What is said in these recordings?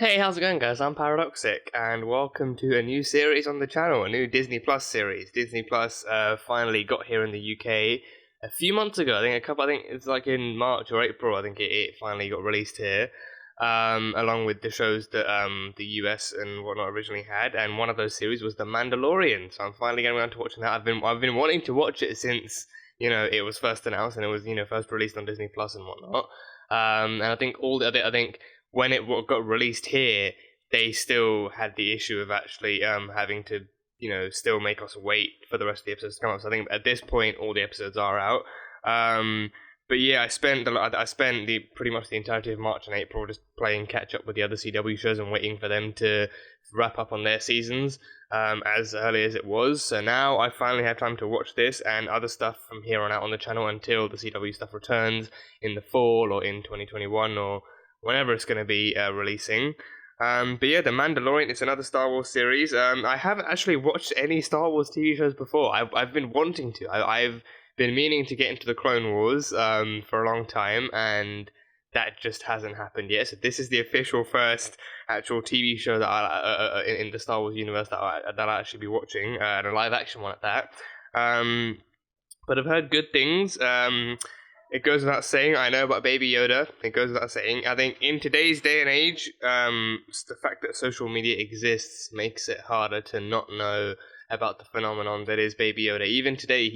Hey, how's it going, guys? I'm Paradoxic, and welcome to a new series on the channel, a new Disney Plus series. Disney Plus finally got here in the UK a few months ago. I think it's like in March or April. I think it finally got released here, along with the shows that the US and whatnot originally had. And one of those series was The Mandalorian. So I'm finally getting around to watching that. I've been wanting to watch it since it was first announced and it was first released on Disney Plus and whatnot. And I think when it got released here, they still had the issue of actually having to, still make us wait for the rest of the episodes to come up. So I think at this point, all the episodes are out. But yeah, I spent pretty much the entirety of March and April just playing catch up with the other CW shows and waiting for them to wrap up on their seasons as early as it was. So now I finally have time to watch this and other stuff from here on out on the channel until the CW stuff returns in the fall or in 2021 or whenever it's going to be releasing. But yeah, The Mandalorian is another Star Wars series. I haven't actually watched any Star Wars TV shows before. I've been wanting to. I've been meaning to get into the Clone Wars for a long time, and that just hasn't happened yet. So this is the official first actual TV show that in the Star Wars universe that I'll actually be watching, and a live action one at that. But I've heard good things. It goes without saying, I know about Baby Yoda. It goes without saying. I think in today's day and age, the fact that social media exists makes it harder to not know about the phenomenon that is Baby Yoda. Even today,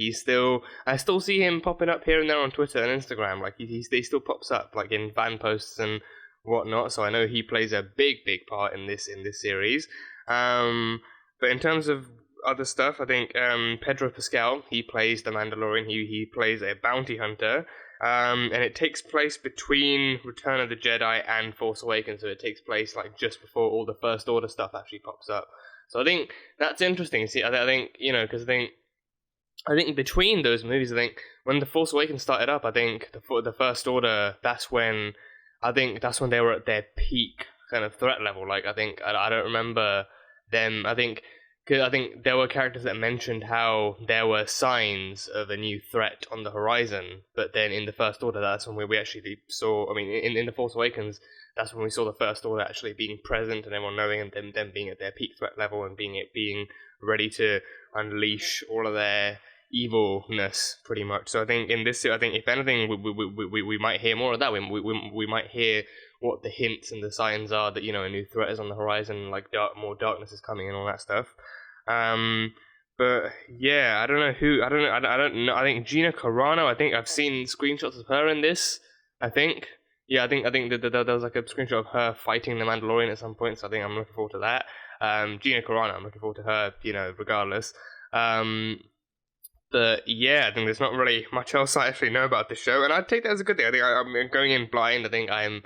I still see him popping up here and there on Twitter and Instagram. Like he still pops up, like in fan posts and whatnot. So I know he plays a big part in this series. But in terms of other stuff, I think Pedro Pascal, he plays the Mandalorian. He plays a bounty hunter. And it takes place between Return of the Jedi and Force Awakens, so it takes place like just before all the First Order stuff actually pops up. So I think that's interesting. See, I think because I think between those movies, I think when the Force Awakens started up, I think the First Order, that's when they were at their peak kind of threat level. Like I don't remember them. Because I think there were characters that mentioned how there were signs of a new threat on the horizon, but then in the First Order, that's when we actually saw, in The Force Awakens, that's when we saw the First Order actually being present and everyone knowing and them being at their peak threat level and being ready to unleash all of their evilness, pretty much. So I think if anything, we might hear more of that. We might hear what the hints and the signs are that a new threat is on the horizon, like more darkness is coming and all that stuff. But yeah, I don't know. I think Gina Carano. I think I've seen screenshots of her in this. I think that there was like a screenshot of her fighting the Mandalorian at some point. So I think I'm looking forward to that. Gina Carano. I'm looking forward to her. Regardless. But yeah, I think there's not really much else I actually know about the show, and I take that as a good thing. I think I'm going in blind. I think I'm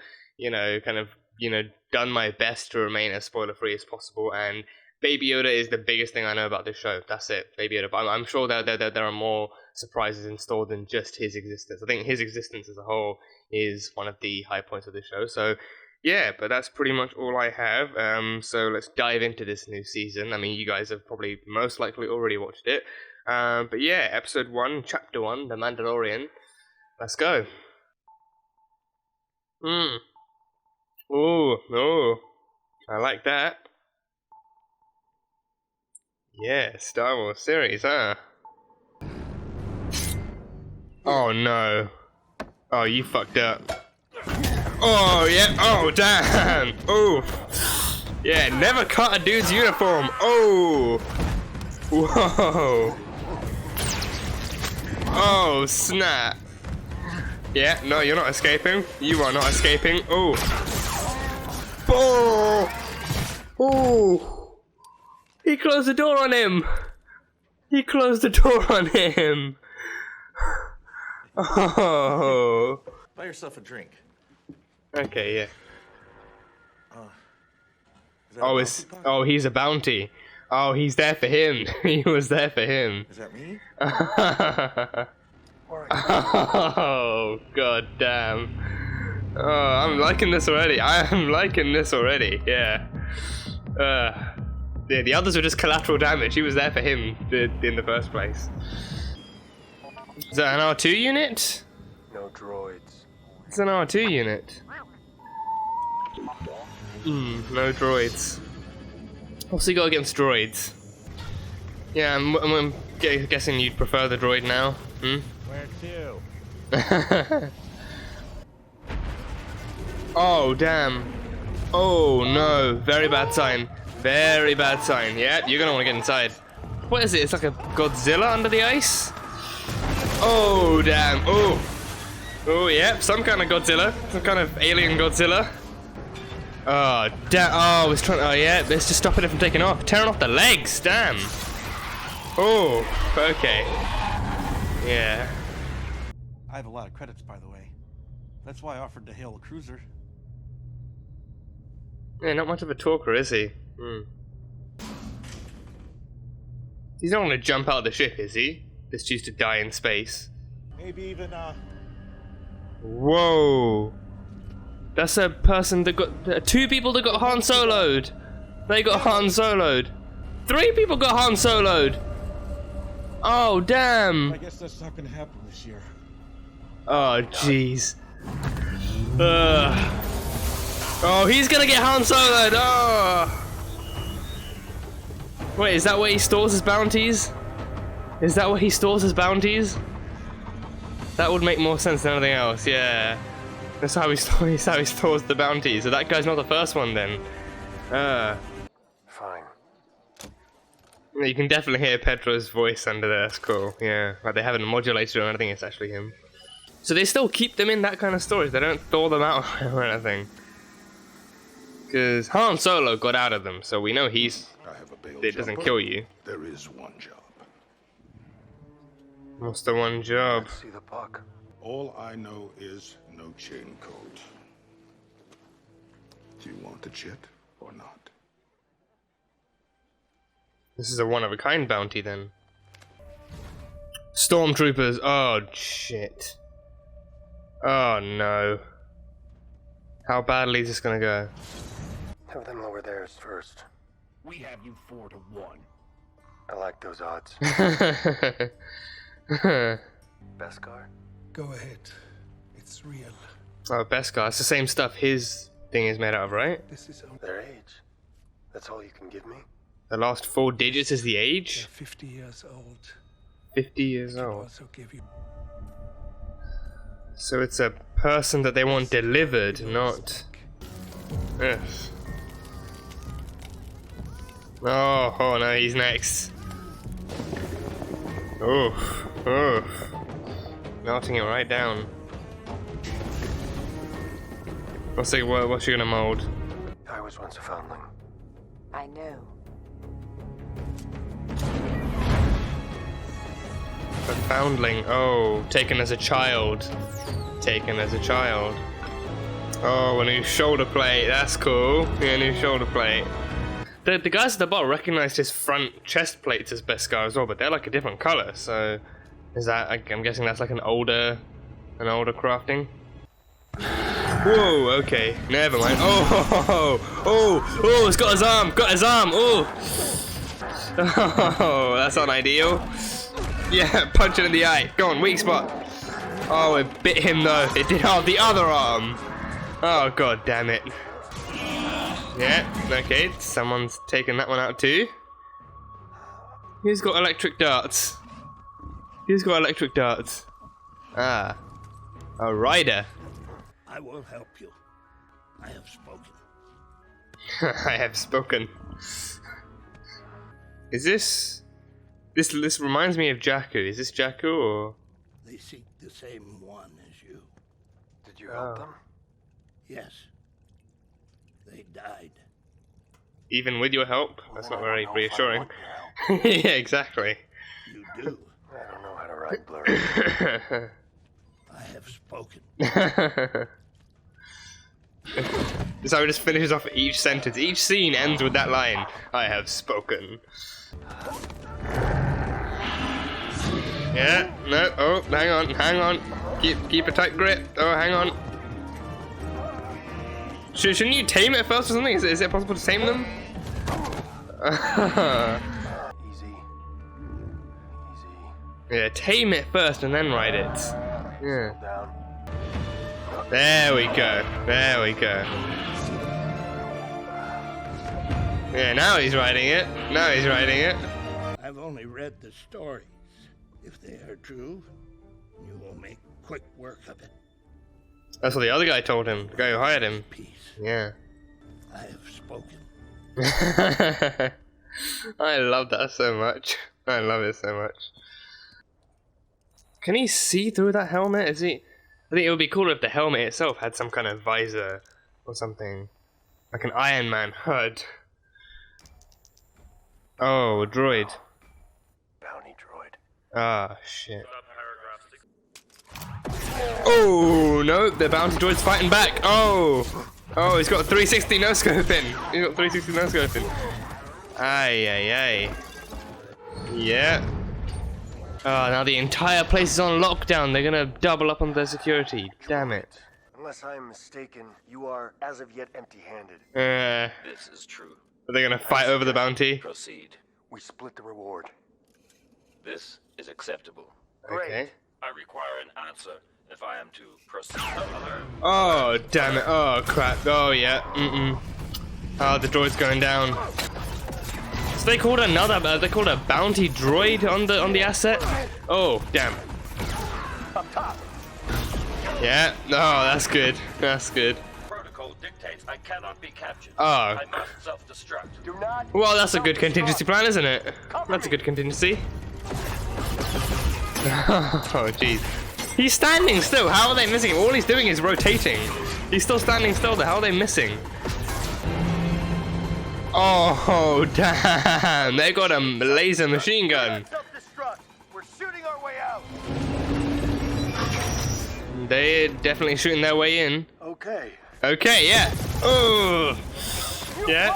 done my best to remain as spoiler-free as possible, and Baby Yoda is the biggest thing I know about this show. That's it, Baby Yoda. But I'm sure that there are more surprises in store than just his existence. I think his existence as a whole is one of the high points of the show. So yeah, but that's pretty much all I have. So let's dive into this new season. You guys have probably most likely already watched it. But yeah, episode 1, chapter 1, The Mandalorian. Let's go. Oh, I like that. Yeah, Star Wars series, huh? Oh no. Oh, you fucked up. Oh, yeah. Oh, damn. Oh. Yeah, never cut a dude's uniform. Oh. Whoa. Oh, snap. Yeah, no, you're not escaping. You are not escaping. Oh. Oh. Oh. He closed the door on him. Oh. Buy yourself a drink. Okay, yeah. He's a bounty. Oh, he's there for him. He was there for him. Is that me? Oh, god damn. Oh, I'm liking this already. Yeah. Yeah, the others were just collateral damage. He was there for him in the first place. Is that an R2 unit? No droids. It's an R2 unit. No droids. What's he got against droids? Yeah, I'm guessing you'd prefer the droid now. Where to? Oh, damn. Oh, no. Very bad sign. Very bad sign. Yeah, you're gonna want to get inside. What is it? It's like a Godzilla under the ice? Oh, damn. Oh. Oh, yeah. Some kind of Godzilla. Some kind of alien Godzilla. Oh, damn. Oh, it's trying. Oh, yeah. It's just stopping it from taking off. Tearing off the legs. Damn. Oh, okay. Yeah. I have a lot of credits, by the way. That's why I offered to hail a cruiser. Yeah, not much of a talker, is he? He's not going to jump out of the ship, is he? Just choose to die in space. Maybe even, Whoa! That's a person that got... 2 people that got Han Solo'd! They got Han Solo'd! 3 people got Han Solo'd! Oh, damn! I guess that's not gonna happen this year. Oh, jeez. Oh, he's gonna get Han Solo'd! Oh! Wait, is that where he stores his bounties? Is that where he stores his bounties? That would make more sense than anything else, yeah. That's how he stores the bounties. So that guy's not the first one then. Fine. You can definitely hear Pedro's voice under there, that's cool, yeah. Like they haven't modulated or anything, it's actually him. So they still keep them in that kind of storage, they don't thaw them out or anything. Because Han Solo got out of them, so we know it doesn't kill you. There is one job. What's the one job? See the buck. All I know is no chain code. Do you want the chip or not? This is a one-of-a-kind bounty, then. Stormtroopers. Oh, shit. Oh, no. How badly is this gonna go? Have them lower theirs first. We have you 4 to 1. I like those odds. Beskar? Go ahead. It's real. Oh, Beskar. It's the same stuff his thing is made out of, right? This is Their age. That's all you can give me? The last 4 digits is the they're age? 50 years old. 50 years I'll old. also give you So it's a person that they want delivered, not... Ugh. Oh no, he's next. Oof, oof. Melting it right down. What's she gonna mold? I was once a foundling. I know. A foundling. Oh, taken as a child. Taken as a child. Oh, a new shoulder plate. That's cool. Yeah, new shoulder plate. The guys at the bottom recognized his front chest plates as Beskar as well, but they're like a different color. So, is that? I'm guessing that's like an older crafting. Whoa. Okay. Never mind. Oh! It's got his arm. Got his arm. Oh. Oh, that's not ideal. Yeah, punch it in the eye. Go on, weak spot. Oh, it bit him though. It did half the other arm. Oh, god damn it. Yeah, okay, someone's taken that one out too. Who's got electric darts? Who's got electric darts? Ah, a rider. I will help you. I have spoken. I have spoken. Is this reminds me of Jakku. Is this Jakku or? They seek the same one as you. Did you help them? Yes. They died. Even with your help? That's not very I reassuring. want your help. Yeah, exactly. You do. I don't know how to write blurry. I have spoken. So it just finishes off each sentence. Each scene ends with that line. I have spoken. Yeah, no, oh, hang on. Keep a tight grip. Oh, hang on. Shouldn't you tame it first or something? Is it possible to tame them? Easy. Yeah, tame it first and then ride it. Yeah. Down. There we go. There we go. Yeah, now he's writing it. Now he's writing it. I've only read the stories. If they are true, you will make quick work of it. That's what the other guy told him. The guy who hired him. Peace. Yeah. I have spoken. I love that so much. I love it so much. Can he see through that helmet? Is he? I think it would be cooler if the helmet itself had some kind of visor or something, like an Iron Man HUD. Oh, a droid. Bounty droid. Ah, shit. Oh no, the bounty droid's fighting back. Oh, he's got 360 no scoping. He's got 360 no scoping. Ay. Yeah. Oh, now the entire place is on lockdown. They're gonna double up on their security. Damn it. Unless I'm mistaken, you are as of yet empty-handed. This is true. Are they gonna fight over the bounty? Proceed. We split the reward. This is acceptable. Okay. I require an answer if I am to proceed further. Oh, damn it. Oh, crap. Oh, yeah. Oh, the droid's going down. So they called they called a bounty droid on the asset? Oh, damn. Yeah. Oh, that's good. That's good. Protocol dictates I cannot be captured. Oh. I must self-destruct. Do not. Well, that's a good contingency plan, isn't it? That's a good contingency. Oh, jeez. He's standing still. How are they missing him? All he's doing is rotating. He's still standing still there. How are they missing? Oh, damn. They got a laser machine gun. Self-destruct. We're shooting our way out. They're definitely shooting their way in. Okay. Okay, yeah. Oh. Yeah.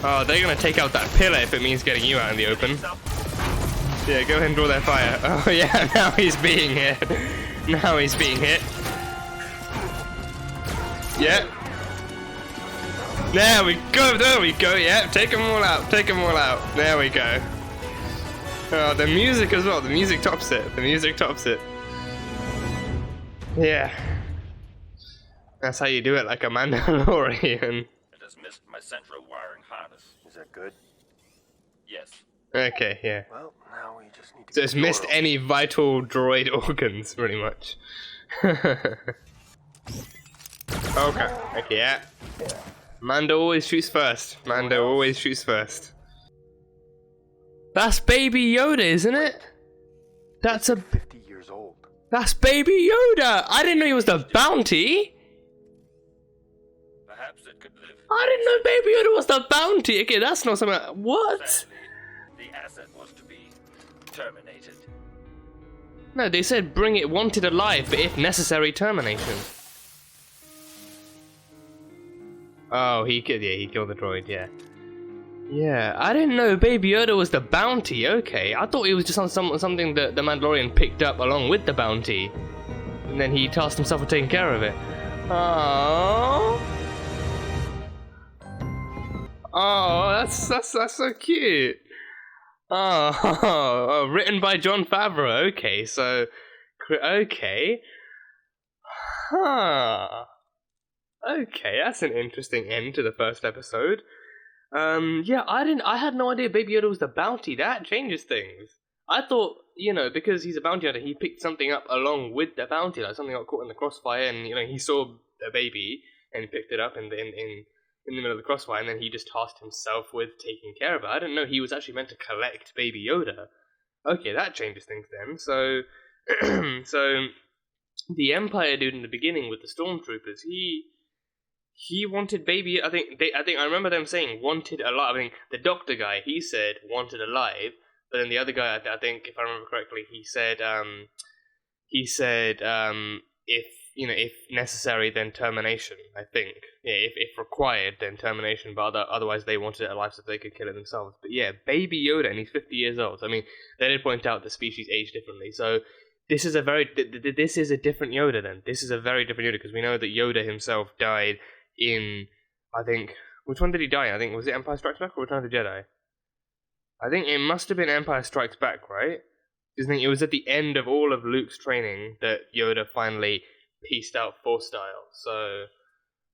Oh, they're gonna take out that pillar if it means getting you out in the open. Yeah, go ahead and draw their fire. Oh yeah, now he's being hit. Now he's being hit. Yeah. There we go, yeah. Take them all out, There we go. Oh, the music as well, the music tops it. Yeah. That's how you do it, like a Mandalorian. It has missed my central wiring harness. Is that good? Yes. Okay, yeah. Well, now we just need to. So it's missed any vital droid organs, pretty much. Okay, yeah. Mando always shoots first. That's Baby Yoda, isn't it? That's 50 years old. That's Baby Yoda! I didn't know he was the bounty! Perhaps it could live. I didn't know Baby Yoda was the bounty! Okay, that's not something... What? Sadly, the asset was to be terminated. No, they said bring it wanted alive, but if necessary, termination. Oh, he killed the droid, yeah. Yeah, I didn't know Baby Yoda was the bounty, okay. I thought he was just on something that the Mandalorian picked up along with the bounty. And then he tasked himself with taking care of it. Oh, that's so cute. Oh, written by Jon Favreau, okay, so... Okay. Huh. Okay, that's an interesting end to the first episode. Yeah, I had no idea Baby Yoda was the bounty. That changes things. I thought, because he's a bounty hunter, he picked something up along with the bounty, like something got caught in the crossfire, and he saw a baby and picked it up in the middle of the crossfire, and then he just tasked himself with taking care of it. I didn't know he was actually meant to collect Baby Yoda. Okay, that changes things then. So, so the Empire dude in the beginning with the stormtroopers, he wanted Baby. I think I remember them saying wanted alive. I think the doctor guy, he said wanted alive, but then the other guy, I think if I remember correctly, he said if necessary, then termination. I think if required, then termination. But otherwise, they wanted it alive so they could kill it themselves. But yeah, Baby Yoda, and he's 50 years old. I mean, they did point out the species age differently, so. This is a different Yoda then. This is a very different Yoda because we know that Yoda himself died in, I think, which one did he die in? I think, was it Empire Strikes Back or Return of the Jedi? I think it must have been Empire Strikes Back, right? Because I think it was at the end of all of Luke's training that Yoda finally pieced out Force style. So,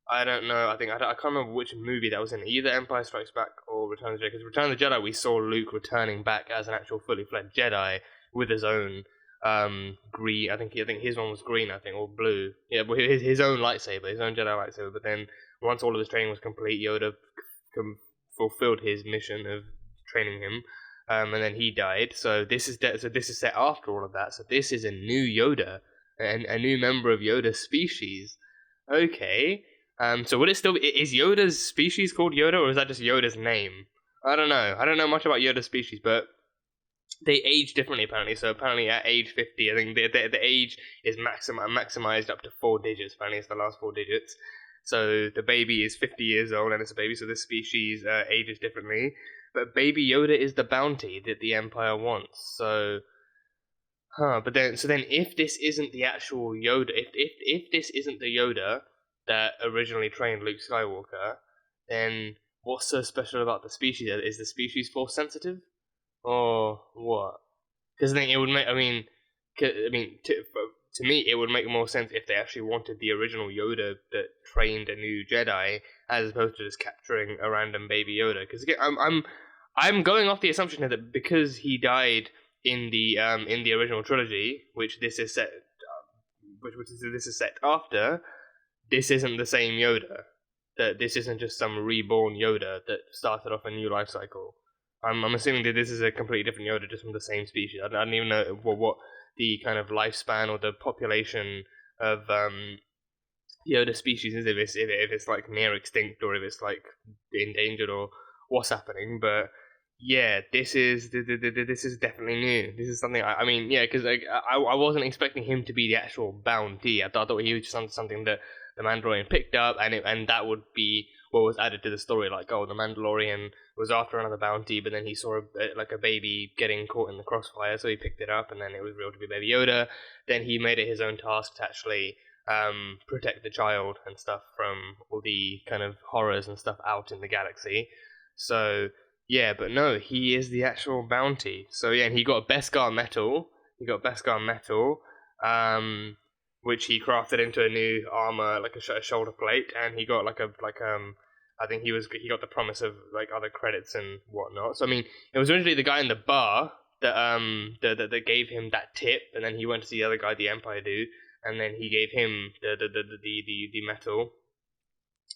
I don't know. I can't remember which movie that was in. Either Empire Strikes Back or Return of the Jedi. Because Return of the Jedi, we saw Luke returning back as an actual fully fledged Jedi with his own green. I think his one was green. I think or blue. Yeah, but his own lightsaber, his own Jedi lightsaber. But then once all of his training was complete, Yoda fulfilled his mission of training him. And then he died. So this is set after all of that. So this is a new Yoda, and a new member of Yoda's species. Okay. So would it still is Yoda's species called Yoda, or is that just Yoda's name? I don't know. I don't know much about Yoda's species, but they age differently apparently. So apparently at age 50, I think the age is maximized up to 4 digits. Apparently it's the last 4 digits. So the baby is 50 years old and it's a baby, so this species ages differently. But Baby Yoda is the bounty that the Empire wants. So, but then if this isn't the actual Yoda, if this isn't the Yoda that originally trained Luke Skywalker, then what's so special about the species? Is the species force sensitive, or what? Because I think it would make. To me, it would make more sense if they actually wanted the original Yoda that trained a new Jedi, as opposed to just capturing a random Baby Yoda. Because again, I'm going off the assumption here that because he died in the original trilogy, which this is set, this is set after. This isn't the same Yoda. That this isn't just some reborn Yoda that started off a new life cycle. I'm assuming that this is a completely different Yoda, just from the same species. I don't even know what the kind of lifespan or the population of Yoda species is. If it's like near extinct, or if it's like endangered, or what's happening. But yeah, this is definitely new. This is something because I wasn't expecting him to be the actual bounty. I thought he was just something that the Mandalorian picked up, and that would be what was added to the story. Like, oh, the Mandalorian was after another bounty, but then he saw a baby getting caught in the crossfire, so he picked it up, and then it was revealed to be Baby Yoda. Then he made it his own task to actually protect the child and stuff from all the kind of horrors and stuff out in the galaxy. So yeah, but no, he is the actual bounty. So yeah, and he got a Beskar metal. Which he crafted into a new armor, like a shoulder plate, and he got I think he got the promise of like other credits and whatnot. So I mean, it was originally the guy in the bar that gave him that tip, and then he went to see the other guy, the Empire dude, and then he gave him the metal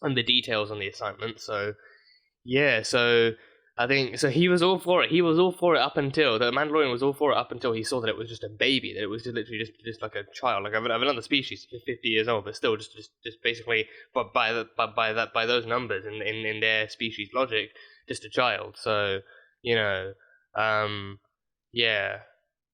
and the details on the assignment. So yeah, so I think so. He was all for it. He was all for it up until the Mandalorian was all for it up until he saw that it was just a baby, that it was literally just like a child, like of another species, 50 years old, but still just basically, but by those numbers in their species logic, just a child. So yeah.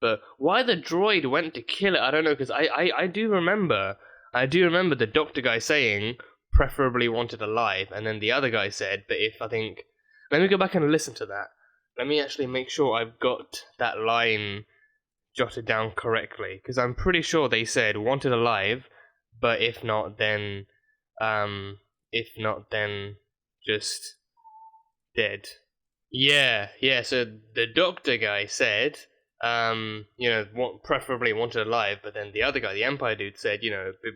But why the droid went to kill it, I don't know, because I do remember the doctor guy saying preferably wanted alive, and then the other guy said, but if I think. Let me go back and listen to that. Let me actually make sure I've got that line jotted down correctly, because I'm pretty sure they said wanted alive, but if not, then just dead. Yeah. So the doctor guy said, preferably wanted alive, but then the other guy, the Empire dude, said,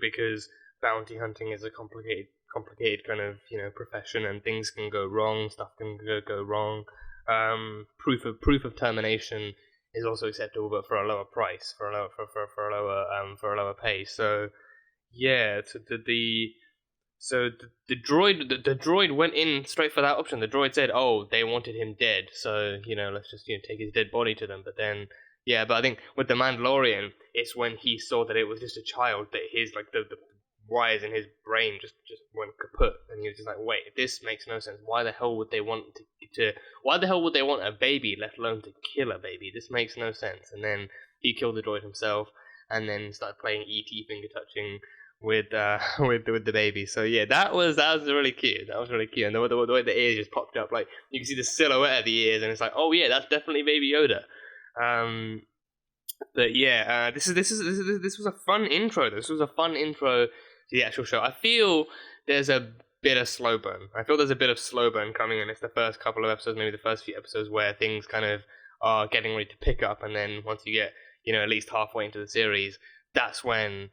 because bounty hunting is a complicated kind of profession, and things can go wrong, stuff can go wrong. Proof of termination is also acceptable, but for a lower price, for a lower pay. So yeah, so the droid went in straight for that option. The droid said, "Oh, they wanted him dead, so let's just take his dead body to them." But then but I think with the Mandalorian, it's when he saw that it was just a child that his the wires in his brain just went kaput, and he was just like, wait, this makes no sense. Why the hell would they want a baby, let alone to kill a baby? This makes no sense. And then he killed the droid himself, and then started playing E.T. finger touching with the baby. So yeah, that was really cute. That was really cute. And the way the ears just popped up, like you can see the silhouette of the ears, and it's like, oh yeah, that's definitely Baby Yoda. But yeah, this was a fun intro. This was a fun intro to the actual show. I feel there's a bit of slow burn. Coming in. It's the first couple of episodes, maybe the first few episodes, where things kind of are getting ready to pick up, and then once you get at least halfway into the series, that's when,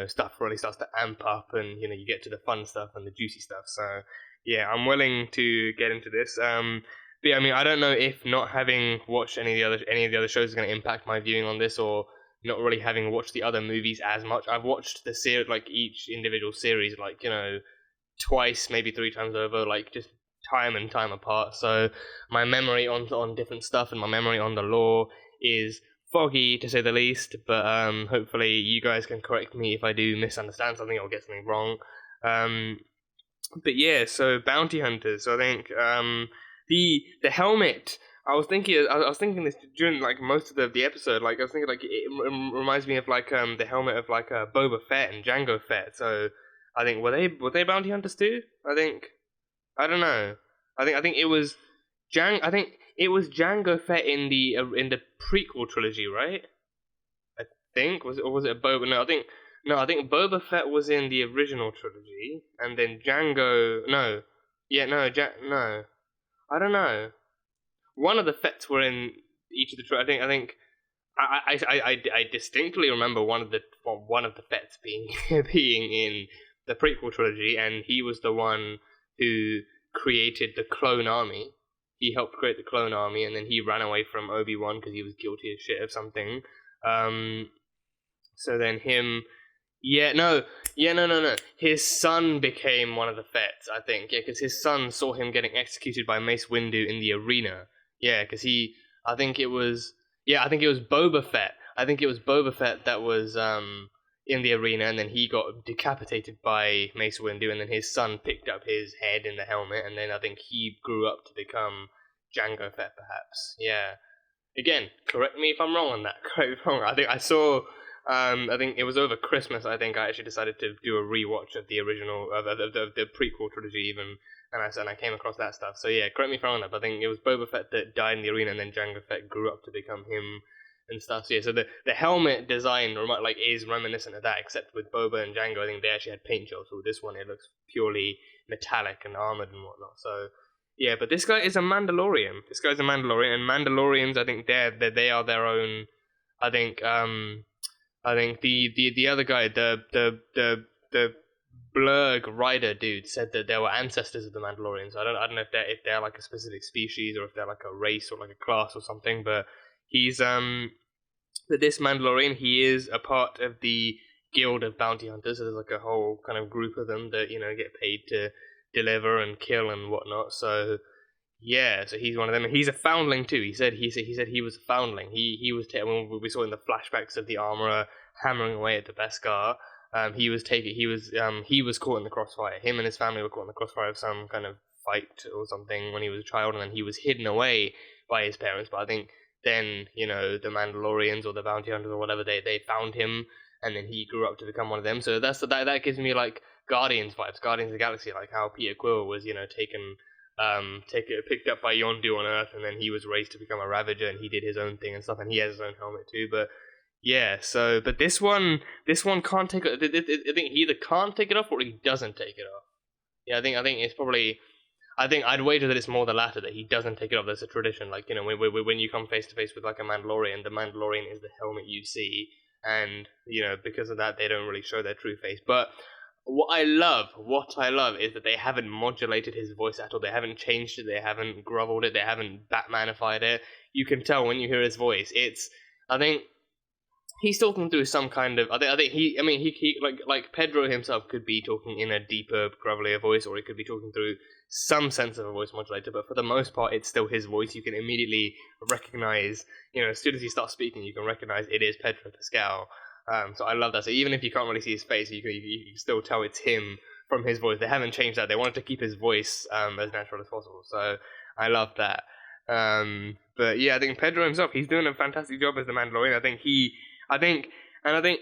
stuff really starts to amp up, and you get to the fun stuff and the juicy stuff. So yeah, I'm willing to get into this. But yeah, I mean, I don't know if not having watched any of the other shows is going to impact my viewing on this, or not really having watched the other movies as much. I've watched the series, like each individual series, like twice, maybe 3 times over, like just time and time apart. So my memory on different stuff and my memory on the lore is foggy, to say the least. But hopefully you guys can correct me if I do misunderstand something or get something wrong. But yeah, so bounty hunters. So I think the helmet. I was thinking this during like most of the episode. Like I was thinking like it reminds me of like the helmet of like Boba Fett and Jango Fett. So I think were they bounty hunters too? I don't know. I think it was Jango Fett in the prequel trilogy, right? I think was it Boba? No, I think Boba Fett was in the original trilogy, and then Django. No, yeah, no, no. I don't know. One of the Fetts were in each of the. I think. I distinctly remember one of the Fetts being being in the prequel trilogy, and he was the one who created the clone army. He helped create the clone army, and then he ran away from Obi-Wan because he was guilty as shit of something. So then him. No. His son became one of the Fetts, I think. Yeah, because his son saw him getting executed by Mace Windu in the arena. Yeah, because I think it was Boba Fett. I think it was Boba Fett that was in the arena, and then he got decapitated by Mace Windu, and then his son picked up his head in the helmet, and then I think he grew up to become Jango Fett, perhaps. Yeah. Again, correct me if I'm wrong on that. Correct me if I'm wrong. I think I saw. I think it was over Christmas. I think I actually decided to do a rewatch of the original, of the prequel trilogy, even, and I came across that stuff. So yeah, correct me if I'm wrong on that. But I think it was Boba Fett that died in the arena, and then Jango Fett grew up to become him and stuff. So yeah, so the helmet design is reminiscent of that, except with Boba and Jango, I think they actually had paint jobs. So with this one, it looks purely metallic and armored and whatnot. So yeah, but this guy is a Mandalorian. And Mandalorians, I think they are their own. I think the other guy, the Blurg rider dude, said that they were ancestors of the Mandalorians. I don't know if they're like a specific species, or if they're like a race or like a class or something. But he's but this Mandalorian, he is a part of the guild of bounty hunters. So there's like a whole kind of group of them that get paid to deliver and kill and whatnot. So yeah, so he's one of them, and he's a foundling too. He said he was a foundling. He was when we saw in the flashbacks of the armorer hammering away at the Beskar. He was caught in the crossfire. Him and his family were caught in the crossfire of some kind of fight or something when he was a child, and then he was hidden away by his parents. But I think then the Mandalorians or the bounty hunters or whatever, they found him, and then he grew up to become one of them. So that gives me like Guardians vibes, Guardians of the Galaxy, like how Peter Quill was picked up by Yondu on Earth, and then he was raised to become a Ravager, and he did his own thing and stuff, and he has his own helmet too. But yeah, so but this one can't take it. I think he either can't take it off or he doesn't take it off. Yeah, I think it's probably. I think I'd wager that it's more the latter, that he doesn't take it off. There's a tradition, like when you come face to face with like a Mandalorian, the Mandalorian is the helmet you see, and because of that they don't really show their true face. But what I love is that they haven't modulated his voice at all. They haven't changed it. They haven't groveled it. They haven't Batmanified it. You can tell when you hear his voice. I think he's talking through some kind of. I think he like Pedro himself could be talking in a deeper, grovelier voice, or he could be talking through some sense of a voice modulator. But for the most part, it's still his voice. You can immediately recognize. As soon as he starts speaking, you can recognize it is Pedro Pascal. So I love that. So even if you can't really see his face, you can still tell it's him from his voice. They haven't changed that. They wanted to keep his voice as natural as possible. So I love that. But yeah, I think Pedro himself, he's doing a fantastic job as the Mandalorian. I think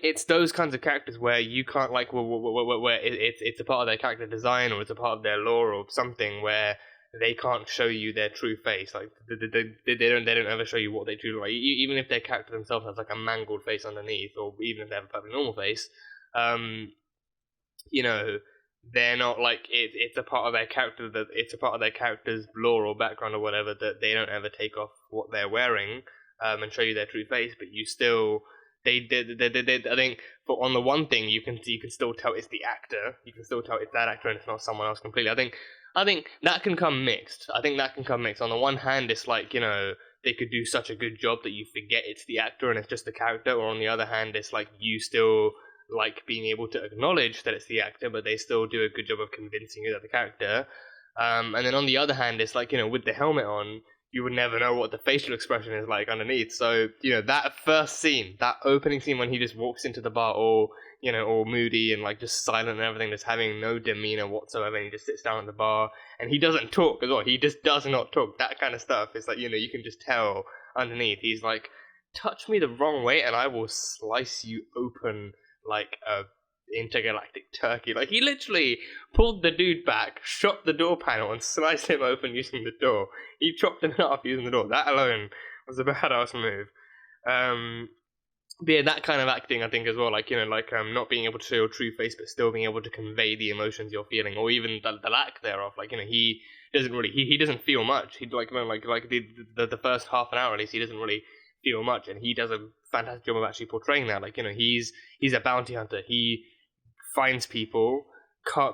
it's those kinds of characters where you can't where it's a part of their character design, or it's a part of their lore or something where they can't show you their true face. Like they don't ever show you what they do. Like even if their character themselves has like a mangled face underneath, or even if they have a perfectly normal face, they're not like it's a part of their character, that it's a part of their character's lore or background or whatever, that they don't ever take off what they're wearing and show you their true face. But you still I think on the one thing you can still tell it's the actor. You can still tell it's that actor and it's not someone else completely. I think that can come mixed. I think that can come mixed. On the one hand, it's like, you know, they could do such a good job that you forget it's the actor and it's just the character. Or on the other hand, it's like you still like being able to acknowledge that it's the actor, but they still do a good job of convincing you that the character. And then on the other hand, it's like, you know, with the helmet on, you would never know what the facial expression is like underneath. So, you know, that first scene, that opening scene when he just walks into the bar all, you know, all moody and like just silent and everything, just having no demeanor whatsoever, and he just sits down at the bar and he doesn't talk as well. He just does not talk. That kind of stuff. It's like, you know, you can just tell underneath. He's like, touch me the wrong way and I will slice you open like a intergalactic turkey. Like, he literally pulled the dude back, shot the door panel, and sliced him open using the door. He chopped him in half using the door. That alone was a badass move. But yeah, that kind of acting, I think, as well, like, you know, like, not being able to show your true face, but still being able to convey the emotions you're feeling, or even the lack thereof. Like, you know, he doesn't really, he doesn't feel much. He, like, you know, like the first half an hour at least, he doesn't really feel much, and he does a fantastic job of actually portraying that. Like, you know, he's a bounty hunter. He finds people,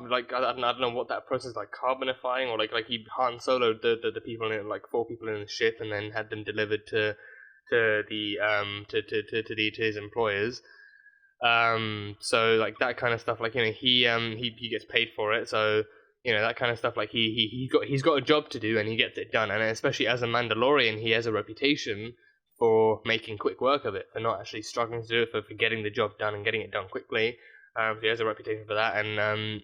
like, I don't know what that process is, like, carbonifying, or like he Han Soloed the people in it, like 4 people in the ship, and then had them delivered to his employers. So like that kind of stuff, like, you know, he gets paid for it, so, you know, that kind of stuff, like he's got a job to do and he gets it done, and especially as a Mandalorian, he has a reputation for making quick work of it, for not actually struggling to do it, for getting the job done and getting it done quickly. So he has a reputation for that, and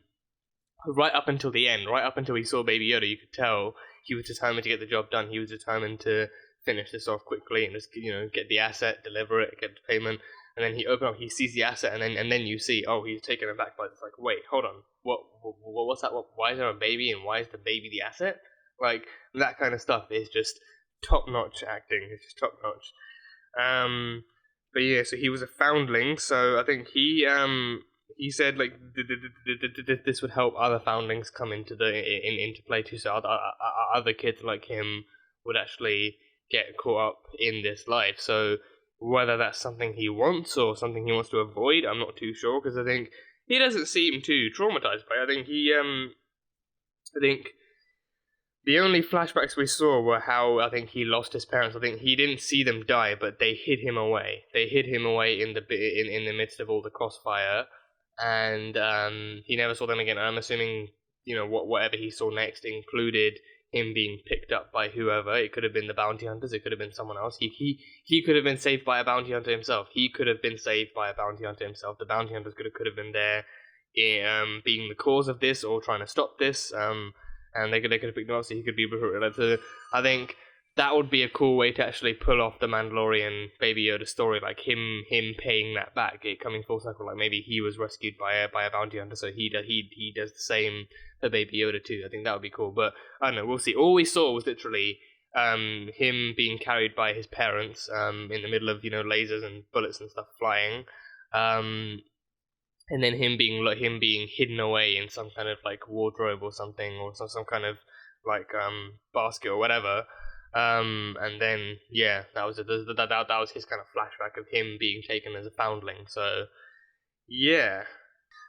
right up until the end, right up until he saw Baby Yoda, you could tell he was determined to get the job done. He was determined to finish this off quickly and just, you know, get the asset, deliver it, get the payment, and then he opens up, he sees the asset, and then you see, oh, he's taken aback by this. Like, wait, hold on, what's that? Why is there a baby, and why is the baby the asset? Like, that kind of stuff is just top-notch acting. It's just top-notch. But yeah, so he was a foundling, so I think he said, like, this would help other foundlings come into play too, so other kids like him would actually get caught up in this life. So whether that's something he wants or something he wants to avoid, I'm not too sure, because I think he doesn't seem too traumatized by it. I think the only flashbacks we saw were how, I think, he lost his parents. I think he didn't see them die, but they hid him away. They hid him away in the midst of all the crossfire, and he never saw them again. And I'm assuming, you know, whatever he saw next included him being picked up by whoever. It could have been the bounty hunters. It could have been someone else. He could have been saved by a bounty hunter himself. He could have been saved by a bounty hunter himself. The bounty hunters could have been there, being the cause of this or trying to stop this. And they could have picked him up, so he could be related to. I think that would be a cool way to actually pull off the Mandalorian Baby Yoda story, like him paying that back, it coming full circle. Like, maybe he was rescued by a bounty hunter, so he does the same for Baby Yoda too. I think that would be cool, but I don't know. We'll see. All we saw was literally him being carried by his parents in the middle of, you know, lasers and bullets and stuff flying, and then him being hidden away in some kind of like wardrobe or something, or some kind of like basket or whatever. And then, yeah, that was his kind of flashback of him being taken as a foundling. So, yeah.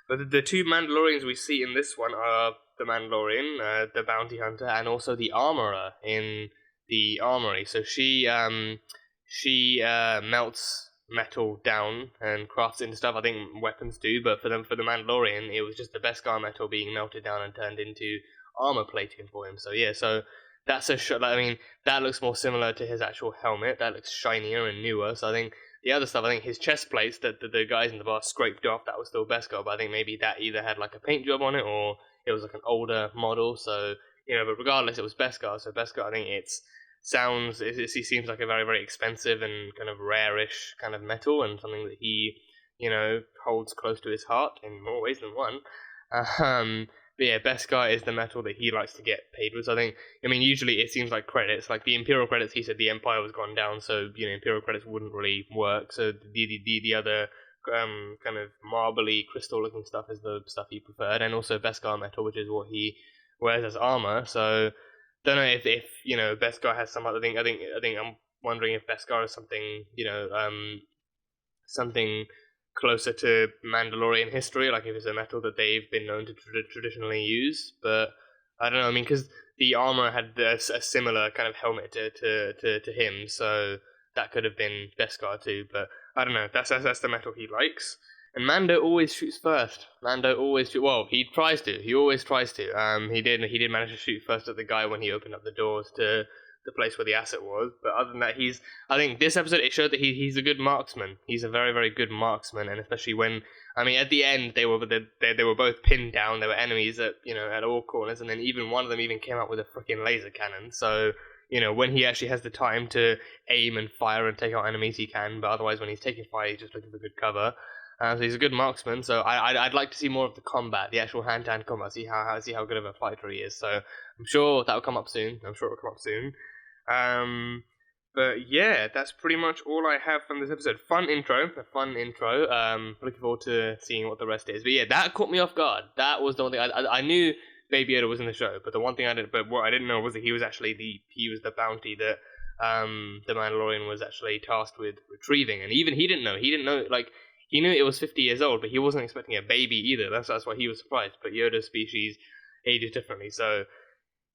But the 2 Mandalorians we see in this one are the Mandalorian, the bounty hunter, and also the armorer in the armory. So she melts metal down and crafts it into stuff. I think weapons do, but for the Mandalorian, it was just the Beskar metal being melted down and turned into armor plating for him. So yeah, so that's a shot. I mean, that looks more similar to his actual helmet. That looks shinier and newer. So I think the other stuff, I think his chest plates that the guys in the bar scraped off, that was still Beskar, but I think maybe that either had like a paint job on it or it was like an older model. So, you know, but regardless, it was Beskar. So Beskar, I think it seems like a very, very expensive and kind of rare-ish kind of metal, and something that he, you know, holds close to his heart in more ways than one. But yeah, Beskar is the metal that he likes to get paid with. So I mean, usually it seems like credits, like the Imperial credits, he said the Empire was gone down, so, you know, Imperial credits wouldn't really work. So the other kind of marbly, crystal-looking stuff is the stuff he preferred, and also Beskar metal, which is what he wears as armor. So don't know if you know, Beskar has some other thing. I think I'm wondering if Beskar is something, you know, something closer to Mandalorian history, like if it's a metal that they've been known to traditionally use. But I don't know. I mean, because the armor had a similar kind of helmet to him, so that could have been Beskar too. But I don't know. That's the metal he likes. And Mando always shoots first. Mando always shoots. Well, he tries to. He always tries to. He did manage to shoot first at the guy when he opened up the doors to the place where the asset was. But other than that, I think this episode, it showed that he's a good marksman. He's a very, very good marksman, and especially when, I mean, at the end they were both pinned down. They were enemies at all corners, and then even one of them even came out with a freaking laser cannon. So when he actually has the time to aim and fire and take out enemies, he can. But otherwise, when he's taking fire, he's just looking for good cover. So he's a good marksman. So I'd like to see more of the combat, the actual hand-to-hand combat. See how good of a fighter he is. So I'm sure that'll come up soon. But yeah, that's pretty much all I have from this episode. A fun intro. Looking forward to seeing what the rest is. But yeah, that caught me off guard. That was the one thing I knew Baby Yoda was in the show, but the one thing what I didn't know was that he was the bounty that the Mandalorian was actually tasked with retrieving. And even he didn't know. Like, he knew it was 50 years old, but he wasn't expecting a baby either. That's why he was surprised. But Yoda's species ages differently, so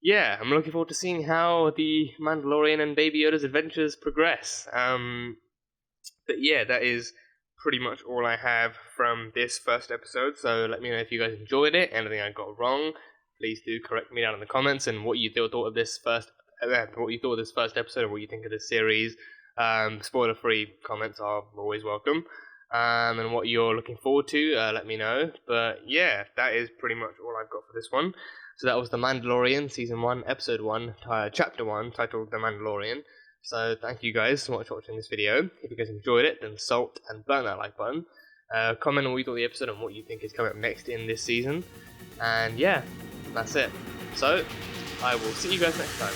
yeah, I'm looking forward to seeing how the Mandalorian and Baby Yoda's adventures progress. But yeah, that is pretty much all I have from this first episode. So let me know if you guys enjoyed it. Anything I got wrong, please do correct me down in the comments. And what you thought of this first episode, and what you think of this series. Spoiler-free comments are always welcome. And what you're looking forward to, let me know. But yeah, that is pretty much all I've got for this one. So that was The Mandalorian, Season 1, Episode 1, Chapter 1, titled The Mandalorian. So thank you guys so much for watching this video. If you guys enjoyed it, then salt and burn that like button. Comment on what you thought of the episode and what you think is coming up next in this season. And yeah, that's it. So, I will see you guys next time.